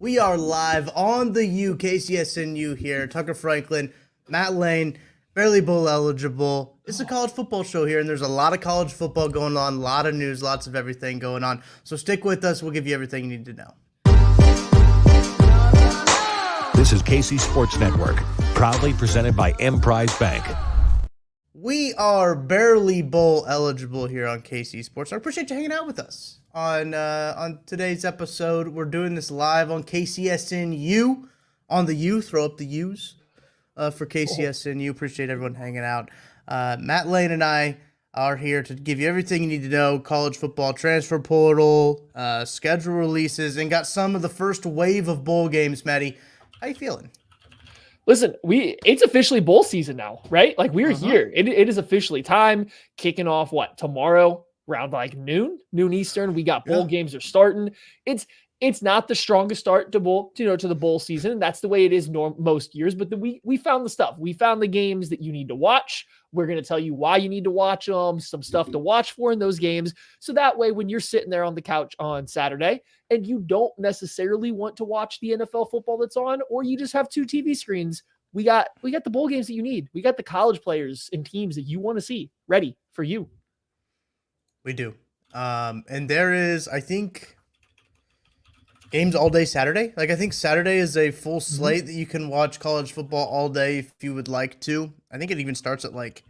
We are live on the KCSNU here. Tucker Franklin, Matt Lane, barely bowl eligible. It's a college football show here, and there's a lot of college football going on, a lot of news, lots of everything going on. So stick with us. We'll give you everything you need to know. This is KC Sports Network, proudly presented by Emprise Bank. We are barely bowl eligible here on KC Sports. I appreciate you hanging out with us on today's episode. We're doing this live on KCSNU on the U. Throw up the U's for KCSNU. Appreciate everyone hanging out. Matt Lane and I are here to give you everything you need to know. College football transfer portal, schedule releases, and got some of the first wave of bowl games. Matty, how you feeling? Listen, it's officially bowl season now, right? Like we're here. It is officially time. Kicking off tomorrow around like noon Eastern. We got bowl games are starting. It's not the strongest start to the bowl season. That's the way it is most years. But we found the stuff. We found the games that you need to watch. We're going to tell you why you need to watch them, some stuff to watch for in those games. So that way, when you're sitting there on the couch on Saturday and you don't necessarily want to watch the NFL football that's on, or you just have two TV screens, we got the bowl games that you need. We got the college players and teams that you want to see ready for you. We do. And there is, I think, games all day Saturday. Like, I think Saturday is a full slate that you can watch college football all day if you would like to. I think it even starts at like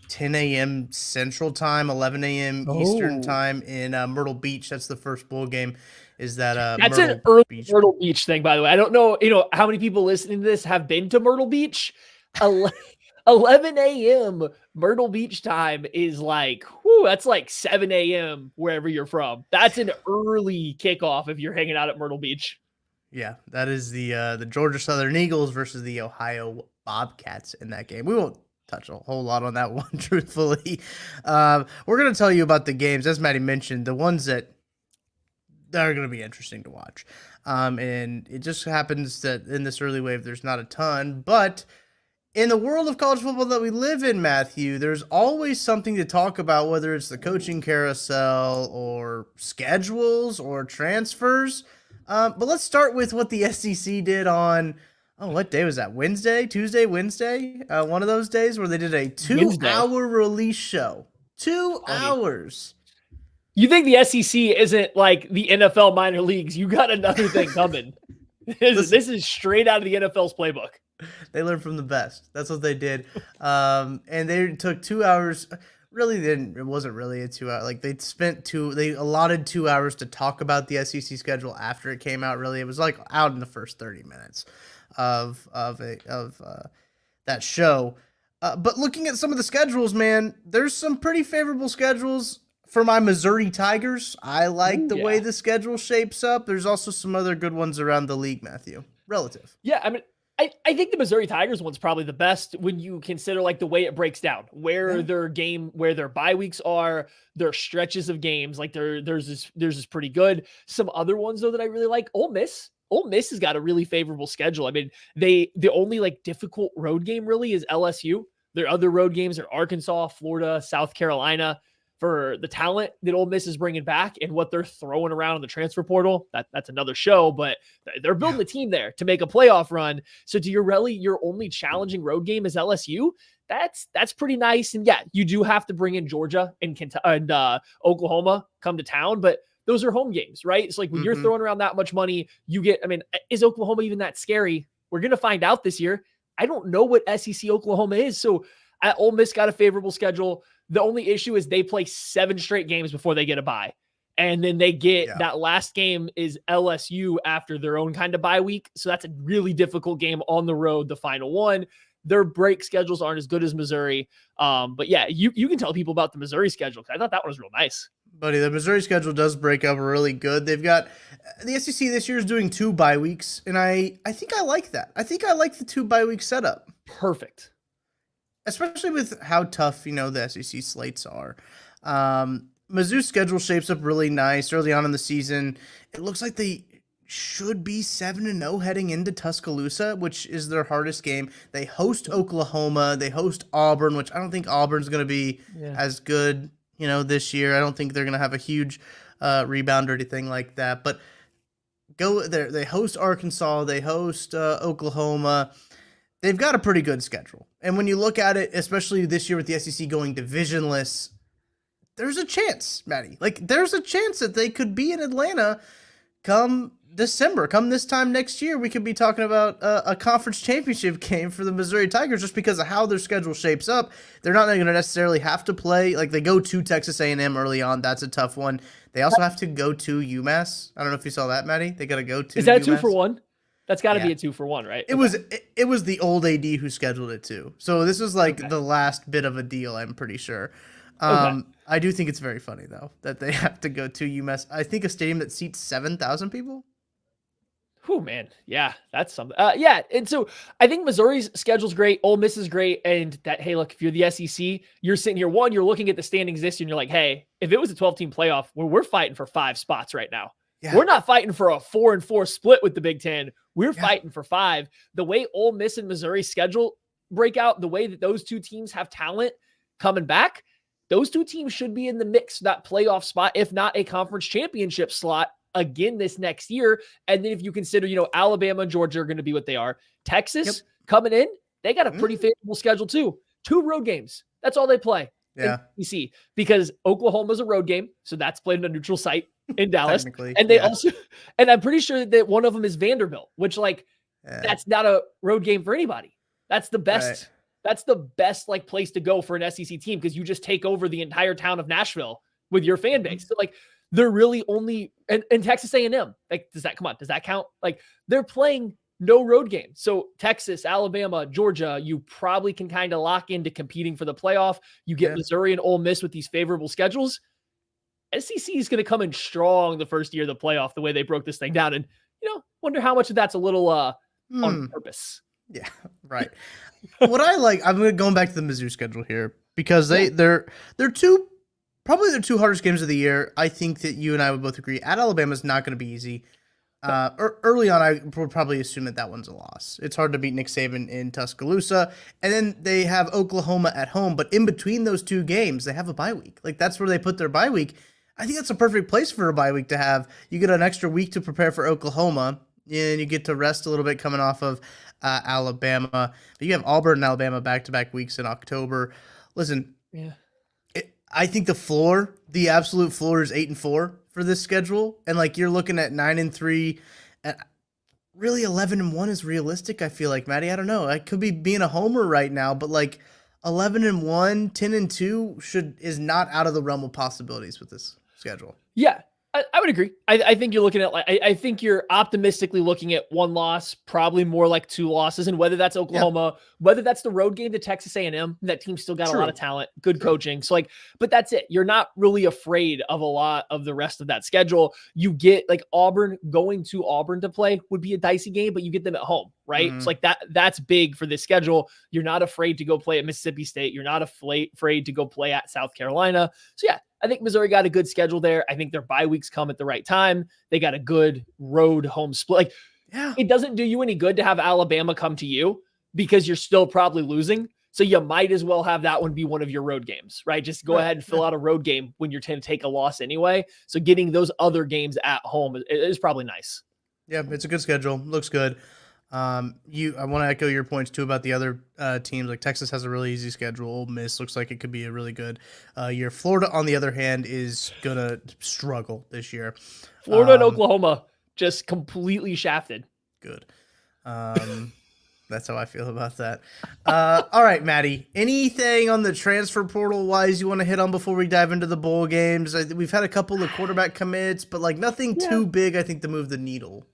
10 a.m. Central Time, 11 a.m. Eastern Time in Myrtle Beach. That's the first bowl game. Is that that's Myrtle an early Beach. Myrtle Beach thing, by the way. I don't know, how many people listening to this have been to Myrtle Beach. 11 a.m. Myrtle Beach time is like, that's like 7 a.m. wherever you're from. That's an early kickoff if you're hanging out at Myrtle Beach. Yeah, that is the Georgia Southern Eagles versus the Ohio Bobcats in that game. We won't touch a whole lot on that one, truthfully. We're going to tell you about the games, as Maddie mentioned, the ones that are going to be interesting to watch. And it just happens that in this early wave, there's not a ton, but in the world of college football that we live in, Matthew, there's always something to talk about, whether it's the coaching carousel or schedules or transfers. But let's start with what the SEC did on, what day was that? Tuesday, Wednesday? One of those days where they did a 2-hour release show. 2 hours. You think the SEC isn't like the NFL minor leagues? You got another thing coming. This is straight out of the NFL's playbook. They learned from the best. That's what they did. And they took 2 hours. It wasn't really a 2 hour. Like they allotted 2 hours to talk about the SEC schedule after it came out. Really, it was like out in the first 30 minutes of that show. But looking at some of the schedules, man, there's some pretty favorable schedules for my Missouri Tigers. I like the way the schedule shapes up. There's also some other good ones around the league, Matthew. Relative. Yeah, I mean, I think the Missouri Tigers one's probably the best when you consider like the way it breaks down, where their bye weeks are, their stretches of games. Like theirs is pretty good. Some other ones though that I really like, Ole Miss. Ole Miss has got a really favorable schedule. I mean, the only like difficult road game really is LSU. Their other road games are Arkansas, Florida, South Carolina. For the talent that Ole Miss is bringing back and what they're throwing around in the transfer portal, that's another show, but they're building a team there to make a playoff run. So your only challenging road game is LSU. That's pretty nice. And yeah, you do have to bring in Georgia and Oklahoma come to town, but those are home games, right? It's like when you're throwing around that much money, is Oklahoma even that scary? We're going to find out this year. I don't know what SEC Oklahoma is. So Ole Miss got a favorable schedule. The only issue is they play 7 straight games before they get a bye. And then they get that last game is LSU after their own kind of bye week. So that's a really difficult game on the road, the final one. Their break schedules aren't as good as Missouri. But yeah, you can tell people about the Missouri schedule. I thought that one was real nice. Buddy, the Missouri schedule does break up really good. They've got the SEC this year is doing 2 bye weeks. And I think I like that. I think I like the 2 bye week setup. Perfect. Especially with how tough, the SEC slates are. Mizzou's schedule shapes up really nice early on in the season. It looks like they should be 7-0 heading into Tuscaloosa, which is their hardest game. They host Oklahoma. They host Auburn, which I don't think Auburn's going to be as good, this year. I don't think they're going to have a huge rebound or anything like that. But go there. They host Arkansas. They host Oklahoma. They've got a pretty good schedule. And when you look at it, especially this year with the SEC going divisionless, there's a chance, Maddie. Like, there's a chance that they could be in Atlanta come December. Come this time next year, we could be talking about a conference championship game for the Missouri Tigers just because of how their schedule shapes up. They're not going to necessarily have to play. Like, they go to Texas A&M early on. That's a tough one. They also have to go to UMass. I don't know if you saw that, Maddie. They got to go to Is that UMass. a 2-for-1? That's got to be a 2-for-1, right? It was the old AD who scheduled it too. So this was like the last bit of a deal, I'm pretty sure. I do think it's very funny though that they have to go to UMass. I think a stadium that seats 7,000 people. Oh man, yeah, that's something. Yeah, and so I think Missouri's schedule's great. Ole Miss is great, and that hey, look, if you're the SEC, you're sitting here. One, you're looking at the standings this year, and you're like, hey, if it was a 12-team playoff, we're fighting for 5 spots right now. Yeah. We're not fighting for a 4-4 split with the Big Ten. We're fighting for 5. The way Ole Miss and Missouri schedule break out, the way that those two teams have talent coming back, those two teams should be in the mix, that playoff spot, if not a conference championship slot again this next year. And then if you consider, Alabama and Georgia are going to be what they are. Texas coming in, they got a pretty favorable schedule too. 2 road games. That's all they play. Yeah. You see, because Oklahoma's a road game. So that's played in a neutral site in Dallas. And they also, and I'm pretty sure that one of them is Vanderbilt, which that's not a road game for anybody. That's the best. Right. That's the best place to go for an SEC team because you just take over the entire town of Nashville with your fan base. So they're really only and Texas A&M. Does that count? They're playing no road games. So Texas, Alabama, Georgia, you probably can kind of lock into competing for the playoff. You get Missouri and Ole Miss with these favorable schedules. SEC is going to come in strong the first year of the playoff, the way they broke this thing down. And, wonder how much of that's a little on purpose. Yeah, right. What I like, I'm going back to the Mizzou schedule here because they're two hardest games of the year. I think that you and I would both agree at Alabama is not going to be easy. Early on, I would probably assume that one's a loss. It's hard to beat Nick Saban in Tuscaloosa, and then they have Oklahoma at home. But in between those 2 games, they have a bye week. That's where they put their bye week. I think that's a perfect place for a bye week to have. You get an extra week to prepare for Oklahoma, and you get to rest a little bit coming off of Alabama. But you have Auburn and Alabama back-to-back weeks in October. Listen, I think the absolute floor is 8-4 for this schedule, and you're looking at 9-3, and really 11-1 is realistic. I feel like, Maddie. I don't know. I could be being a homer right now, but 11-1, 10-2 is not out of the realm of possibilities with this schedule. Yeah, I would agree. I think you're looking at I think you're optimistically looking at 1 loss, probably more like 2 losses, and whether that's Oklahoma, whether that's the road game to Texas A&M, that team still got a lot of talent, good coaching. So but that's it. You're not really afraid of a lot of the rest of that schedule. You get Auburn, going to Auburn to play would be a dicey game, but you get them at home, right? Mm-hmm. So that's big for this schedule. You're not afraid to go play at Mississippi State. You're not afraid to go play at South Carolina. So I think Missouri got a good schedule there. I think their bye weeks come at the right time. They got a good road home split. It doesn't do you any good to have Alabama come to you because you're still probably losing. So you might as well have that one be one of your road games, right? Just go ahead and fill out a road game when you're trying to take a loss anyway. So getting those other games at home is probably nice. Yeah, it's a good schedule. Looks good. I want to echo your points too about the other teams. Texas has a really easy schedule. Ole Miss looks like it could be a really good year. Florida, on the other hand, is gonna struggle this year. Florida and Oklahoma just completely shafted. Good. That's how I feel about that. All right, Maddie. Anything on the transfer portal wise you want to hit on before we dive into the bowl games? We've had a couple of quarterback commits, but nothing too big, I think, to move the needle.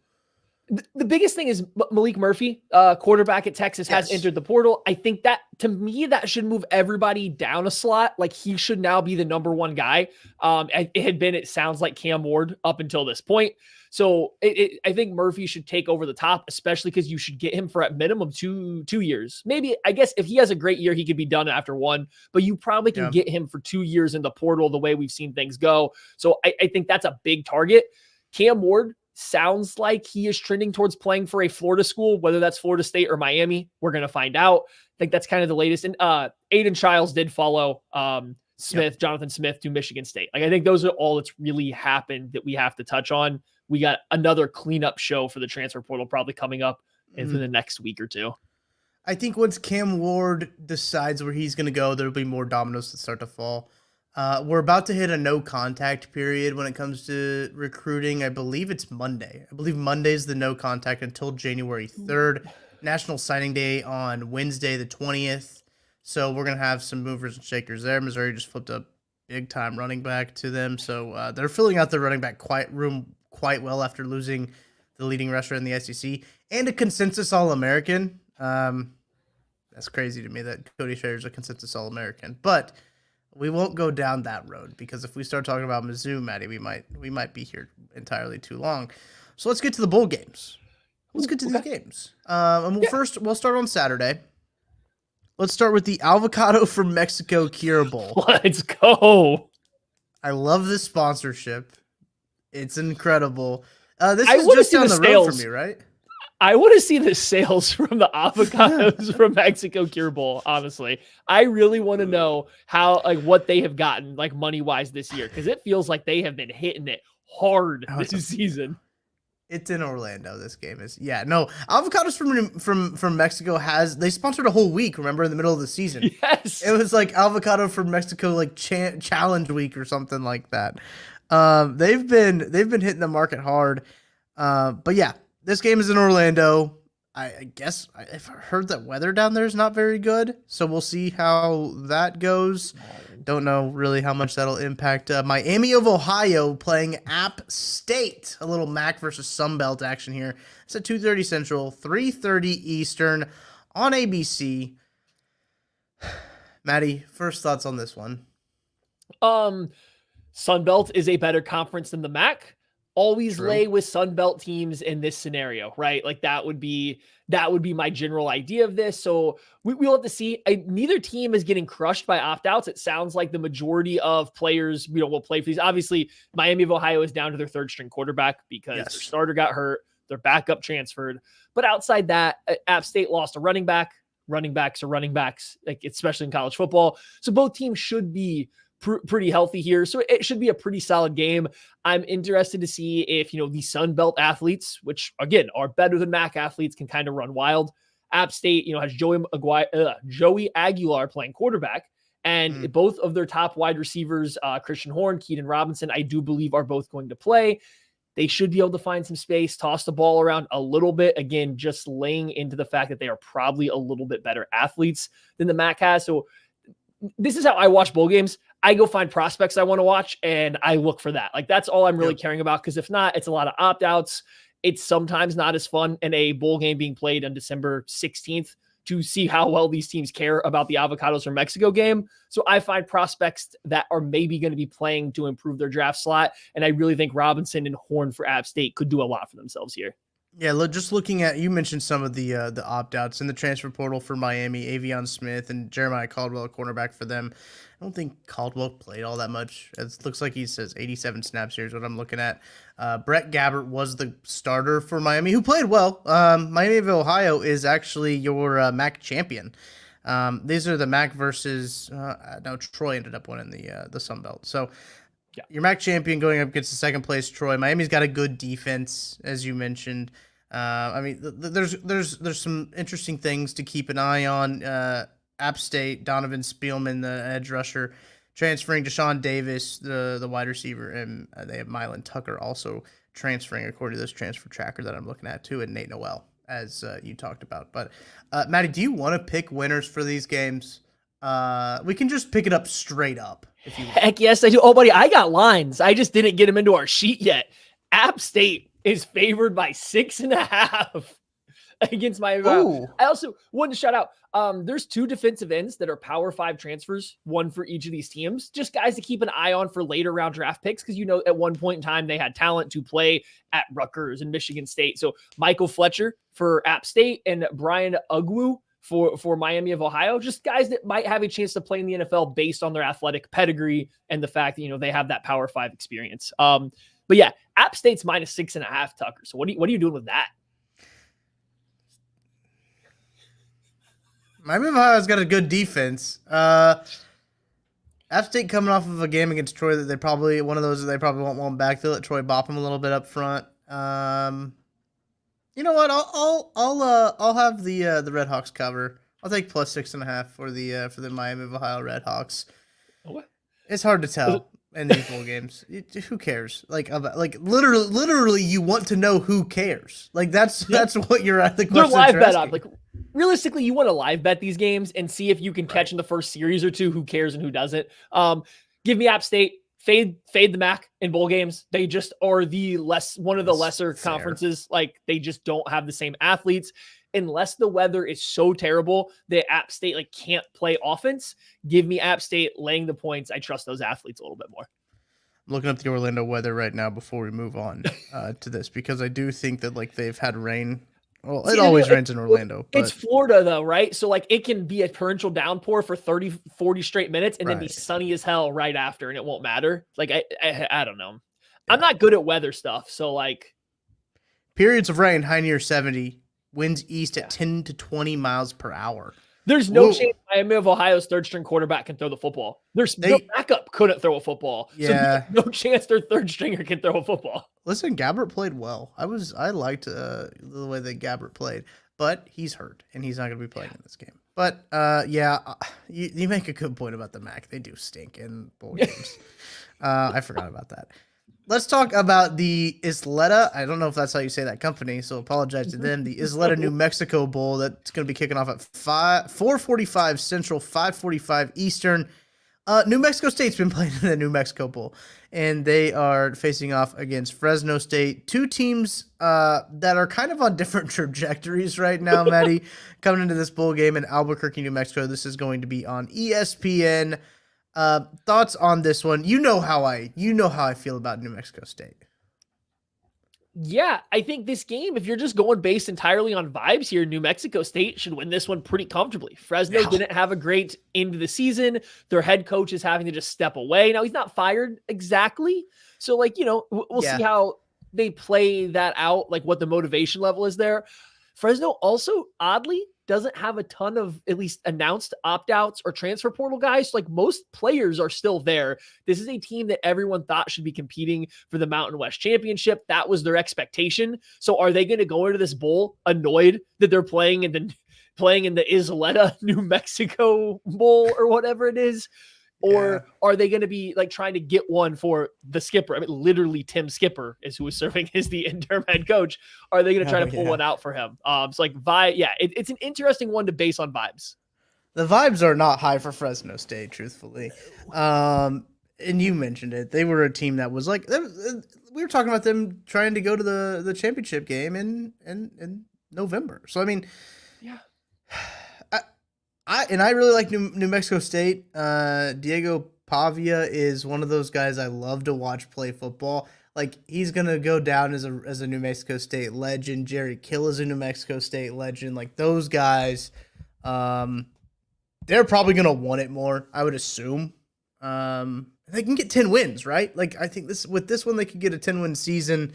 The biggest thing is Malik Murphy, quarterback at Texas, has entered the portal. I think that, to me, that should move everybody down a slot. He should now be the number 1 guy. It sounds like Cam Ward up until this point. So I think Murphy should take over the top, especially because you should get him for at minimum two years. Maybe, I guess, if he has a great year, he could be done after 1, but you probably can get him for 2 years in the portal the way we've seen things go. So I think that's a big target. Cam Ward sounds like he is trending towards playing for a Florida school, whether that's Florida State or Miami. We're going to find out. I think that's kind of the latest. And Aiden Childs did follow Jonathan Smith to Michigan State. I think those are all that's really happened that we have to touch on. we got another cleanup show for the transfer portal probably coming up in the next week or two. I think once Cam Ward decides where he's going to go, there'll be more dominoes that start to fall. We're about to hit a no contact period when it comes to recruiting. I believe it's Monday. I believe Monday's the no contact until January 3rd. National Signing Day on Wednesday, the 20th. So we're going to have some movers and shakers there. Missouri just flipped a big time running back to them. So they're filling out their running back quite well after losing the leading rusher in the SEC and a consensus All-American. That's crazy to me that Cody Scherer is a consensus All-American, but we won't go down that road because if we start talking about Mizzou, Maddie, we might be here entirely too long. So let's get to the bowl games. Let's get to these games. And we'll start on Saturday. Let's start with the Avocado from Mexico Cure Bowl. Let's go. I love this sponsorship. It's incredible. This is just down the road from you, right? I want to see the sales from the avocados from Mexico Cure Bowl. Honestly, I really want to know how, what they have gotten, money wise this year, because it feels like they have been hitting it hard this season. It's in Orlando. This game is, Avocados from Mexico they sponsored a whole week. Remember, in the middle of the season, yes, it was like Avocado from Mexico, challenge week or something like that. They've been hitting the market hard, but yeah. This game is in Orlando. I guess I've heard that weather down there is not very good, so we'll see how that goes. Don't know really how much that'll impact Miami of Ohio playing App State. A little MAC versus Sunbelt action here. It's at 2:30 Central, 3:30 Eastern on ABC. Maddie, first thoughts on this one? Sunbelt is a better conference than the MAC. Always lay with Sunbelt teams in this scenario, right? That would be my general idea of this. So we'll have to see. Neither team is getting crushed by opt-outs. It sounds like the majority of players, will play for these. Obviously, Miami of Ohio is down to their third string quarterback because their starter got hurt. Their backup transferred. But outside that, App State lost a running back. Running backs are running backs, especially in college football. So both teams should be pretty healthy here. So it should be a pretty solid game. I'm interested to see if, the Sun Belt athletes, which again are better than MAC athletes, can kind of run wild. App State, has Joey Aguilar playing quarterback, and both of their top wide receivers, Christian Horn, Keaton Robinson, I do believe are both going to play. They should be able to find some space, toss the ball around a little bit. Again, just laying into the fact that they are probably a little bit better athletes than the MAC has. So this is how I watch bowl games. I go find prospects I want to watch and I look for that. That's all I'm really caring about. Because if not, it's a lot of opt-outs. It's sometimes not as fun in a bowl game being played on December 16th to see how well these teams care about the Avocados from Mexico game. So I find prospects that are maybe going to be playing to improve their draft slot. And I really think Robinson and Horn for App State could do a lot for themselves here. Yeah, just looking at, you mentioned some of the opt-outs in the transfer portal for Miami, Avion Smith and Jeremiah Caldwell, a cornerback for them. I don't think Caldwell played all that much. It looks like he says 87 snaps here is what I'm looking at. Brett Gabbert was the starter for Miami, who played well. Miami of Ohio is actually your MAC champion. These are the MAC versus, Troy ended up winning the Sun Belt. So your MAC champion going up against the second place Troy. Miami's got a good defense, as you mentioned. There's some interesting things to keep an eye on. App State, Donovan Spielman, the edge rusher, transferring to Deshaun Davis, the wide receiver, and they have Mylan Tucker also transferring according to this transfer tracker that I'm looking at too, and Nate Noel, as you talked about. But Maddie, do you want to pick winners for these games? We can just pick it up straight up. If you want. Heck yes, I do. Oh, buddy, I got lines. I just didn't get them into our sheet yet. App State is favored by 6.5 against Miami. I also wanted to shout out, there's 2 defensive ends that are Power 5 transfers, one for each of these teams. Just guys to keep an eye on for later round draft picks, because at one point in time they had talent to play at Rutgers and Michigan State. So Michael Fletcher for App State and Brian Ugwu for Miami of Ohio, just guys that might have a chance to play in the NFL based on their athletic pedigree and the fact that, they have that Power 5 experience. But yeah, App State's minus 6.5, Tucker. So what are you doing with that? Miami of Ohio's got a good defense. App State coming off of a game against Troy that they probably won't want backfill it. Troy bop him a little bit up front. You know what? I'll have the Red Hawks cover. I'll take plus 6.5 for the Miami of Ohio Red Hawks. What? It's hard to tell in these bowl games. Who cares? Literally, you want to know who cares. Like that's what you're at the question. They're live bet up. Like realistically, you want to live bet these games and see if you can catch in the first series or two who cares and who doesn't. Give me App State. Fade the MAC in bowl games. They just are one of the lesser conferences. Like they just don't have the same athletes unless the weather is so terrible that App State can't play offense. Give me App State laying the points. I trust those athletes a little bit more. I'm looking up the Orlando weather right now before we move on to this because I do think that they've had rain. Well, it always rains in Orlando. But it's Florida, though, right? So, it can be a torrential downpour for 30, 40 straight minutes and then be sunny as hell right after, and it won't matter. I don't know. Yeah. I'm not good at weather stuff, so, periods of rain, high near 70, winds east at 10 to 20 miles per hour. There's no chance Miami of Ohio's third-string quarterback can throw the football. Their backup couldn't throw a football. Yeah. So no chance their third-stringer can throw a football. Listen, Gabbert played well. I liked the way that Gabbert played, but he's hurt, and he's not going to be playing in this game. But, you make a good point about the MAC. They do stink in bowl games. I forgot about that. Let's talk about the Isleta. I don't know if that's how you say that company, so apologize to them. The Isleta New Mexico Bowl that's going to be kicking off at 4:45 Central, 5:45 Eastern. New Mexico State's been playing in the New Mexico Bowl, and they are facing off against Fresno State. Two teams that are kind of on different trajectories right now, Maddie, coming into this bowl game in Albuquerque, New Mexico. This is going to be on ESPN. Thoughts on this one? You know how I feel about New Mexico State. Yeah, I think this game, if you're just going based entirely on vibes here, New Mexico State should win this one pretty comfortably. Fresno didn't have a great end of the season. Their head coach is having to just step away. Now, he's not fired exactly. So, we'll see how they play that out, what the motivation level is there. Fresno also, oddly, doesn't have a ton of at least announced opt-outs or transfer portal guys. Most players are still there. This is a team that everyone thought should be competing for the Mountain West Championship. That was their expectation. So are they going to go into this bowl annoyed that they're playing in the Isleta, New Mexico Bowl or whatever it is? Or are they going to be trying to get one for the skipper? I mean, literally Tim Skipper is who is serving as the interim head coach. Are they going to try to pull one out for him? Vibe. Yeah, it's an interesting one to base on vibes. The vibes are not high for Fresno State, truthfully. And you mentioned it. They were a team that was we were talking about them trying to go to the championship game in November. So, I mean, yeah. I really like New Mexico State. Diego Pavia is one of those guys I love to watch play football. He's gonna go down as a New Mexico State legend. Jerry Kill is a New Mexico State legend. Those guys, they're probably gonna want it more, I would assume. They can get 10 wins, right? I think with this one they could get a 10-win season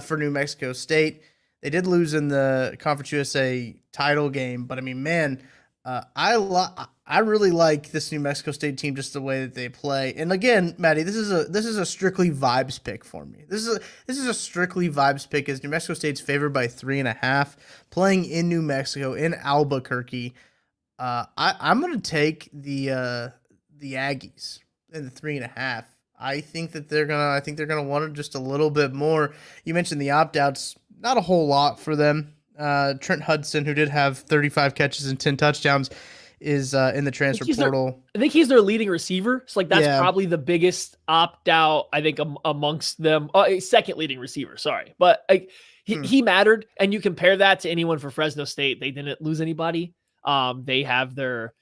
for New Mexico State. They did lose in the Conference USA title game, but I mean, man. I really like this New Mexico State team, just the way that they play. And again, Maddie, this is a strictly vibes pick for me. This is a strictly vibes pick, as New Mexico State's favored by 3.5, playing in New Mexico in Albuquerque. I'm gonna take the Aggies in the 3.5. I think they're gonna want it just a little bit more. You mentioned the opt-outs, not a whole lot for them. Trent Hudson, who did have 35 catches and 10 touchdowns, is in the transfer portal. I think he's their leading receiver. So that's probably the biggest opt-out, I think, amongst them. Second leading receiver, sorry. But he mattered, and you compare that to anyone for Fresno State. They didn't lose anybody. They have their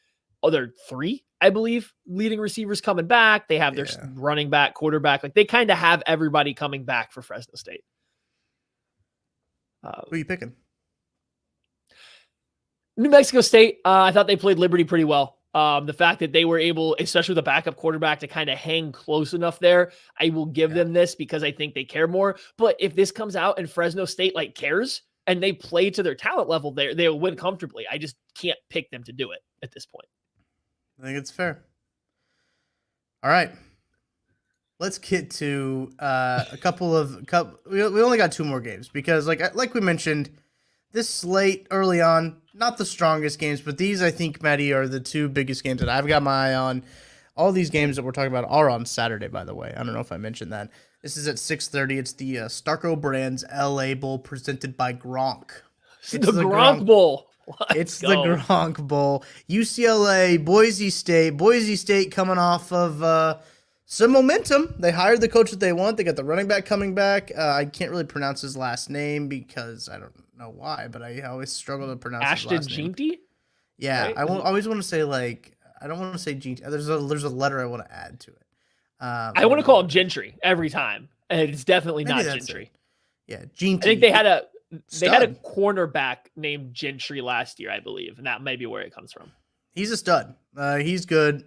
other 3, I believe, leading receivers coming back. They have their running back, quarterback. They kind of have everybody coming back for Fresno State. Who are you picking? New Mexico State, I thought they played Liberty pretty well. The fact that they were able, especially with the backup quarterback, to kind of hang close enough there, I will give them this because I think they care more. But if this comes out and Fresno State cares and they play to their talent level, they'll win comfortably. I just can't pick them to do it at this point. I think it's fair. All right. let's get to a couple of we only got two more games because like we mentioned, this slate early on, not the strongest games, but these I think, Maddie, are the two biggest games that I've got my eye on. All these games that we're talking about are on Saturday, by the way. I don't know if I mentioned that. This is at 6:30. It's the Starco Brands LA Bowl presented by Gronk. It's the Gronk Bowl. It's the Gronk Bowl. UCLA, Boise State. Boise State coming off of some momentum. They hired the coach that they want. They got the running back coming back. I can't really pronounce his last name because I don't know why, but I always struggle to pronounce his last name. Ashton Jeanty? Yeah, right? I always want to say I don't want to say Jeanty. There's a letter I want to add to it. I want to call him Gentry every time, and it's definitely Maybe not Gentry. Yeah, Jeanty. I think they had a cornerback named Gentry last year, I believe, and that may be where it comes from. He's a stud. He's good.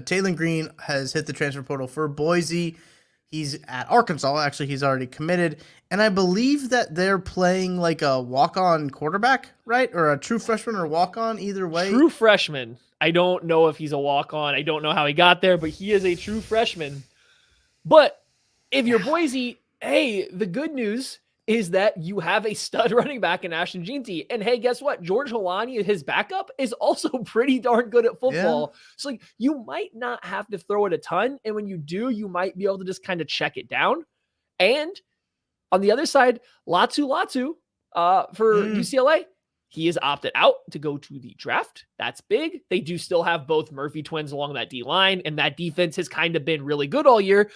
Taylor Green has hit the transfer portal for Boise. He's at Arkansas. Actually, he's already committed. And I believe that they're playing like a walk-on quarterback, right? Or a true freshman or walk-on, either way. True freshman. I don't know if he's a walk-on. I don't know how he got there, but he is a true freshman. But if you're Boise, hey, the good news is that you have a stud running back in Ashton Jeanty. And hey, guess what? George Holani, his backup, is also pretty darn good at football. Yeah. So you might not have to throw it a ton. And when you do, you might be able to just kind of check it down. And on the other side, Latu for UCLA, he has opted out to go to the draft. That's big. They do still have both Murphy twins along that D line, and that defense has kind of been really good all year.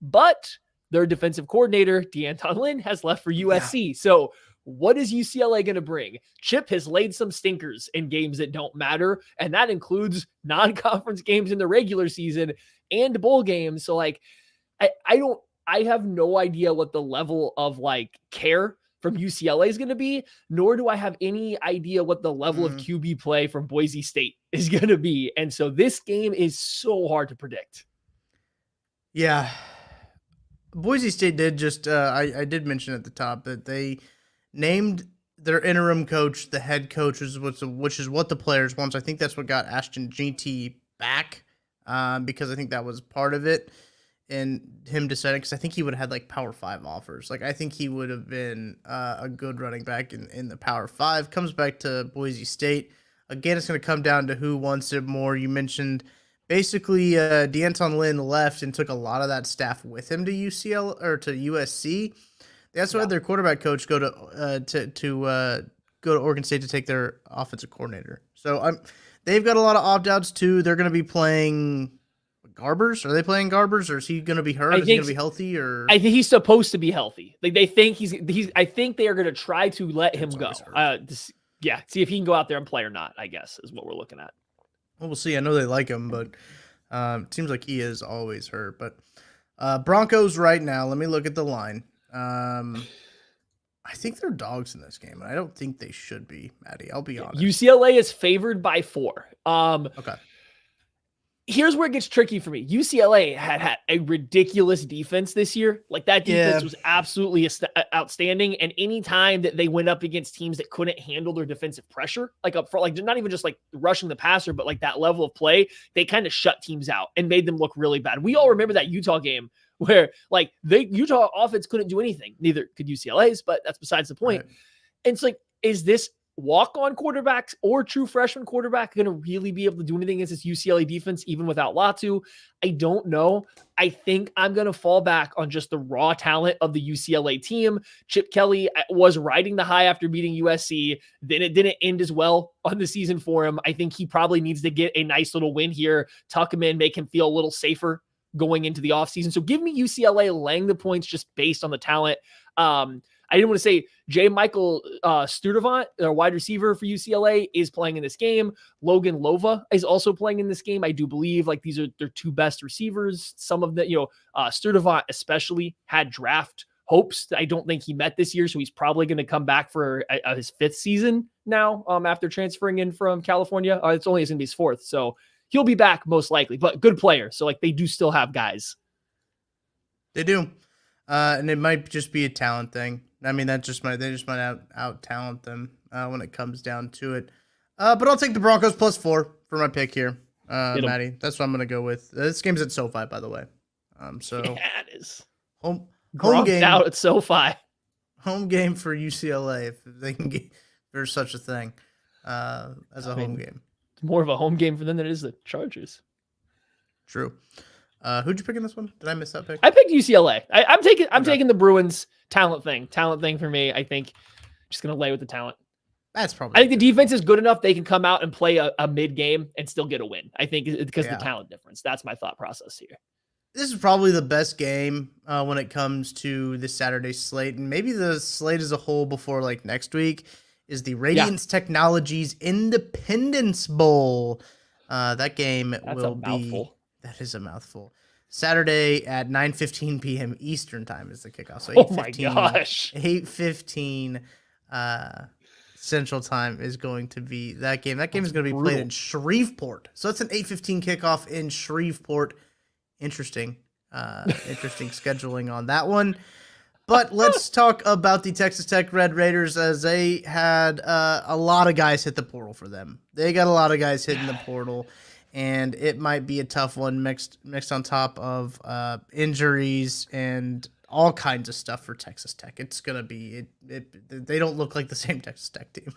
But their defensive coordinator, DeAnton Lynn, has left for USC. Yeah. So what is UCLA going to bring? Chip has laid some stinkers in games that don't matter, and that includes non-conference games in the regular season and bowl games. So I have no idea what the level of care from UCLA is going to be, nor do I have any idea what the level of QB play from Boise State is going to be. And so this game is so hard to predict. Yeah. Boise State did just, I did mention at the top that they named their interim coach the head coach, which is what the players want. So I think that's what got Ashton Jeanty back, because I think that was part of it. And him deciding, because I think he would have had Power 5 offers. I think he would have been a good running back in the Power 5. Comes back to Boise State. Again, it's going to come down to who wants it more. You mentioned basically DeAnton Lynn left and took a lot of that staff with him to UCL or to USC. They also had their quarterback coach go to Oregon State to take their offensive coordinator. So they've got a lot of opt-outs too. They're going to be playing Garbers. Are they playing Garbers, or is he going to be hurt? Is he going to be healthy? Or I think he's supposed to be healthy. They think he's. I think they are going to try to let him go. See if he can go out there and play or not, I guess, is what we're looking at. Well, we'll see. I know they like him, but it seems like he is always hurt. But Broncos right now, let me look at the line. I think they're dogs in this game, and I don't think they should be, Maddie. I'll be honest. UCLA is favored by 4. Okay. Here's where it gets tricky for me. UCLA had a ridiculous defense this year. That defense was absolutely outstanding. And any time that they went up against teams that couldn't handle their defensive pressure, up front, not even just rushing the passer, but that level of play, they kind of shut teams out and made them look really bad. We all remember that Utah game where the Utah offense couldn't do anything. Neither could UCLA's, but that's besides the point. Right. And it's is this walk-on quarterbacks or true freshman quarterback going to really be able to do anything against this UCLA defense, even without Latu? I don't know. I think I'm going to fall back on just the raw talent of the UCLA team. Chip Kelly was riding the high after beating USC. Then it didn't end as well on the season for him. I think he probably needs to get a nice little win here, tuck him in, make him feel a little safer going into the offseason. So give me UCLA laying the points just based on the talent. I didn't want to say J. Michael Sturdivant, their wide receiver for UCLA, is playing in this game. Logan Lova is also playing in this game. I do believe these are their two best receivers. Some of the, Sturdivant especially had draft hopes that I don't think he met this year. So he's probably going to come back for his 5th season now after transferring in from California. It's only going to be his 4th. So he'll be back most likely, but good player. So they do still have guys. They do. And it might just be a talent thing. I mean, they just might out talent them when it comes down to it. But I'll take the Broncos +4 for my pick here, Maddie. That's what I'm going to go with. This game's at SoFi, by the way. So Yeah, it is. home Gronked game out at SoFi. home game for UCLA if they can get there's such a thing as a home game. It's more of a home game for them than it is the Chargers. True. Who'd you pick in this one? Did I miss that pick? I picked UCLA. I'm taking Okay. taking the Bruins talent thing for me. I think just gonna lay with the talent. That's probably. I think the defense is good enough. They can come out and play a mid game and still get a win. I think because the talent difference. That's my thought process here. This is probably the best game when it comes to this Saturday slate, and maybe the slate as a whole before like next week is the Radiance Technologies Independence Bowl. That game will be mouthful. That is a mouthful. Saturday at 9:15 p.m. Eastern time is the kickoff. So 8:15 Central time is going to be that game. That game is going to be played in Shreveport. So it's an 8:15 kickoff in Shreveport. Interesting scheduling on that one. But let's talk about the Texas Tech Red Raiders, as they had a lot of guys hit the portal for them. They got a lot of guys hitting the portal, and it might be a tough one mixed on top of injuries and all kinds of stuff for Texas Tech. It's going to be they don't look like the same Texas Tech team.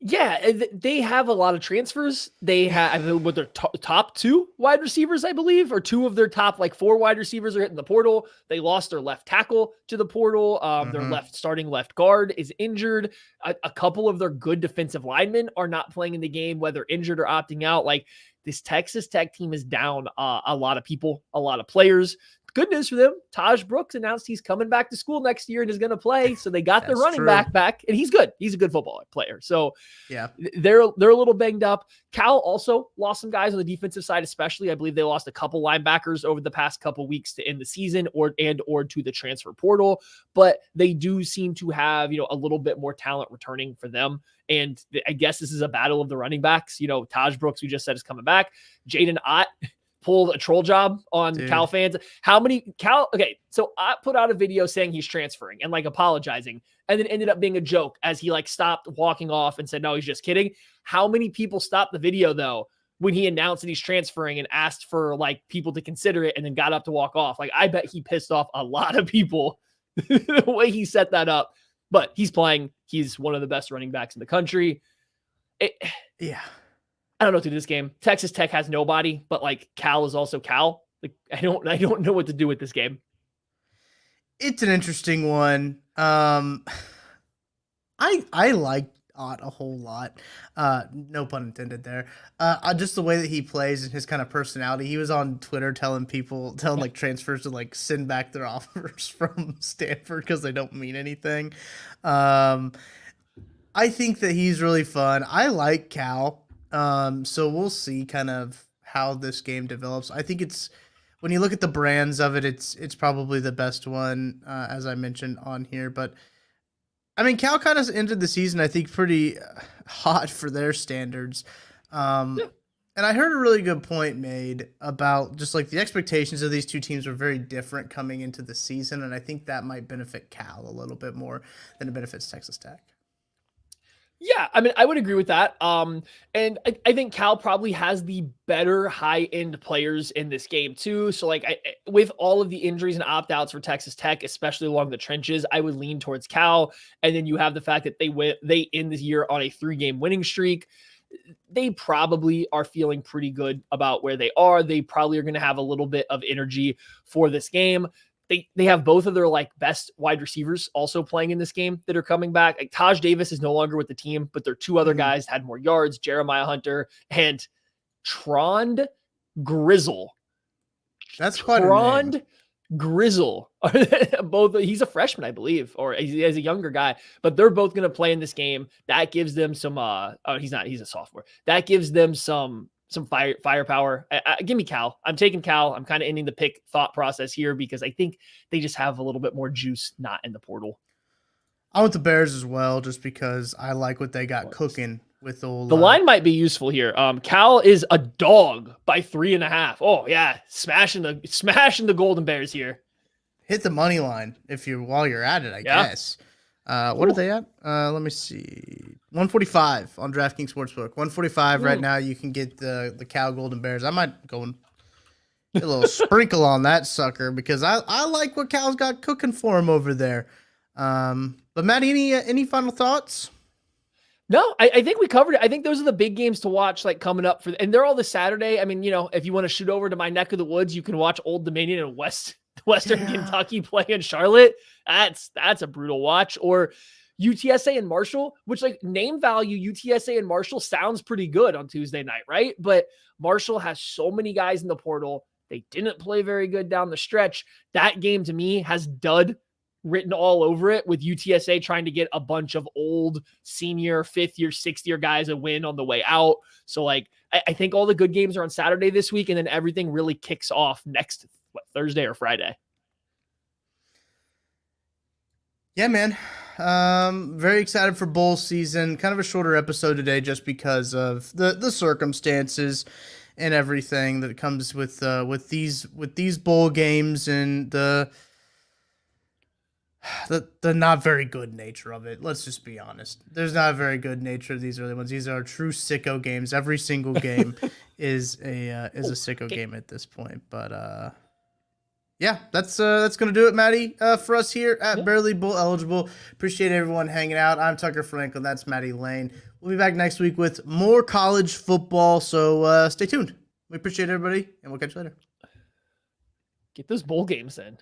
Yeah, they have a lot of transfers. They have with their top two wide receivers, I believe, or two of their top like four wide receivers are hitting the portal. They lost their left tackle to the portal. Their starting left guard is injured. A couple of their good defensive linemen are not playing in the game, whether injured or opting out. Like this Texas Tech team is down a lot of people, a lot of players. Good news for them. Taj Brooks announced he's coming back to school next year and is going to play. So they got the running back, and he's good. He's a good football player. So yeah, they're a little banged up. Cal also lost some guys on the defensive side, especially. I believe they lost a couple linebackers over the past couple weeks to end the season or to the transfer portal. But they do seem to have, a little bit more talent returning for them. And I guess this is a battle of the running backs. Taj Brooks, we just said, is coming back. Jaden Ott pulled a troll job on Cal fans. Okay, so I put out a video saying he's transferring and like apologizing, and then ended up being a joke as he like stopped walking off and said, no, he's just kidding. How many people stopped the video though when he announced that he's transferring and asked for like people to consider it and then got up to walk off? Like, I bet he pissed off a lot of people the way he set that up, but he's playing. He's one of the best running backs in the country. I don't know what to do this game. Texas Tech has nobody, but like Cal is also Cal. Like I don't know what to do with this game. It's an interesting one. I like Ott a whole lot. No pun intended there. Just the way that he plays and his kind of personality. He was on Twitter telling like transfers to like send back their offers from Stanford because they don't mean anything. I think that he's really fun. I like Cal. So we'll see kind of how this game develops. I think when you look at the brands of it, it's probably the best one, as I mentioned on here. But I mean, Cal kind of ended the season, I think, pretty hot for their standards. And I heard a really good point made about just like the expectations of these two teams were very different coming into the season. And I think that might benefit Cal a little bit more than it benefits Texas Tech. Yeah, I mean, I would agree with that. And I think Cal probably has the better high-end players in this game too. So like with all of the injuries and opt-outs for Texas Tech, especially along the trenches, I would lean towards Cal. And then you have the fact that they end this year on a 3-game winning streak. They probably are feeling pretty good about where they are. They probably are going to have a little bit of energy for this game. They have both of their like best wide receivers also playing in this game that are coming back. Like Taj Davis is no longer with the team, but their two other guys had more yards, Jeremiah Hunter and Trond Grizzle. That's quite a name. Grizzle. Both, he's a freshman, I believe, or he's a younger guy, but they're both going to play in this game. That gives them some he's a sophomore. That gives them some firepower. Give me Cal. I'm taking Cal. I'm kind of ending the pick thought process here because I think they just have a little bit more juice not in the portal. I want the Bears as well, just because I like what they got cooking with the line might be useful here. Cal is a dog by 3.5. Oh yeah, smashing the Golden Bears here. Hit the money line while you're at it, I guess. What are they at? Let me see. 145 on DraftKings Sportsbook. 145 right now. You can get the Cal Golden Bears. I might go a little sprinkle on that sucker because I like what Cal's got cooking for him over there. But Maddie, any final thoughts? No, I think we covered it. I think those are the big games to watch, like coming up and they're all this Saturday. I mean, if you want to shoot over to my neck of the woods, you can watch Old Dominion and Western Kentucky play in Charlotte. That's a brutal watch. Or UTSA and Marshall, which like name value, UTSA and Marshall sounds pretty good on Tuesday night, right? But Marshall has so many guys in the portal. They didn't play very good down the stretch. That game to me has dud written all over it, with UTSA trying to get a bunch of old senior, 5th year, 6th year guys a win on the way out. So like, I think all the good games are on Saturday this week, and then everything really kicks off next Thursday or Friday. Yeah, man. Very excited for bowl season. Kind of a shorter episode today just because of the circumstances and everything that comes with these bowl games and the not very good nature of it. Let's just be honest. There's not a very good nature of these early ones. These are true sicko games. Every single game is a sicko game at this point. But yeah, that's gonna do it, Maddie, for us here at Barely Bowl Eligible. Appreciate everyone hanging out. I'm Tucker Franklin. That's Maddie Lane. We'll be back next week with more college football. So stay tuned. We appreciate everybody, and we'll catch you later. Get those bowl games in.